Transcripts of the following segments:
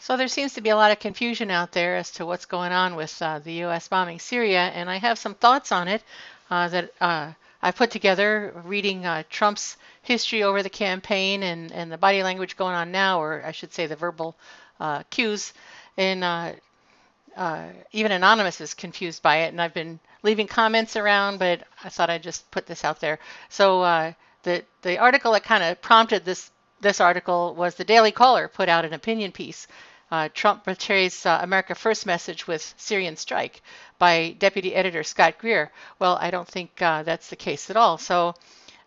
So there seems to be a lot of confusion out there as to what's going on with the U.S. bombing Syria, and I have some thoughts on it that I put together reading Trump's history over the campaign and the body language going on now, or I should say the verbal cues. And even Anonymous is confused by it, and I've been leaving comments around, but I thought I'd just put this out there. So the article that kind of prompted this article was the Daily Caller put out an opinion piece. Trump betrays America First message with Syrian strike by Deputy Editor Scott Greer. Well, I don't think that's the case at all. So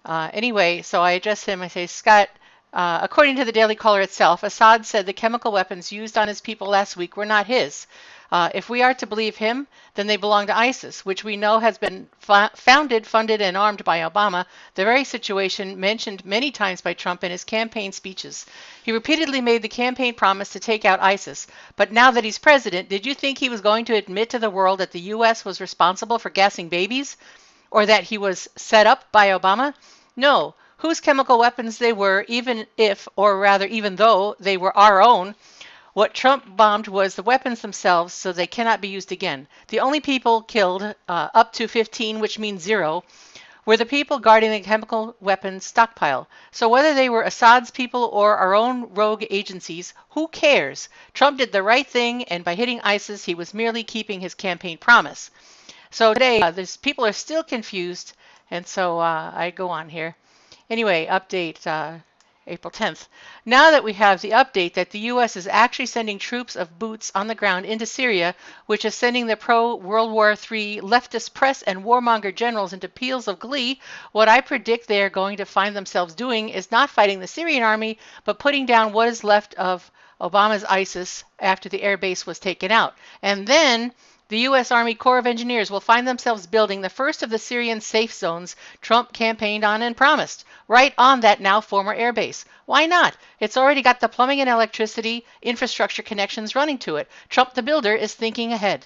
anyway, so I address him. I say, Scott, according to the Daily Caller itself, Assad said the chemical weapons used on his people last week were not his. If we are to believe him, then they belong to ISIS, which we know has been founded, funded, and armed by Obama, the very situation mentioned many times by Trump in his campaign speeches. He repeatedly made the campaign promise to take out ISIS. But now that he's president, did you think he was going to admit to the world that the U.S. was responsible for gassing babies? Or that he was set up by Obama? No. Whose chemical weapons they were, even if, or rather even though, they were our own, what Trump bombed was the weapons themselves, so they cannot be used again. The only people killed, up to 15, which means 0, were the people guarding the chemical weapons stockpile. So whether they were Assad's people or our own rogue agencies, who cares? Trump did the right thing, and by hitting ISIS, he was merely keeping his campaign promise. So today, people are still confused, and so I go on here. Anyway, update April 10th. Now that we have the update that the U.S. is actually sending troops of boots on the ground into Syria, which is sending the pro-World War III leftist press and warmonger generals into peals of glee, what I predict they are going to find themselves doing is not fighting the Syrian army, but putting down what is left of Obama's ISIS after the air base was taken out. And then the U.S. Army Corps of Engineers will find themselves building the first of the Syrian safe zones Trump campaigned on and promised, right on that now former airbase. Why not? It's already got the plumbing and electricity infrastructure connections running to it. Trump the builder is thinking ahead.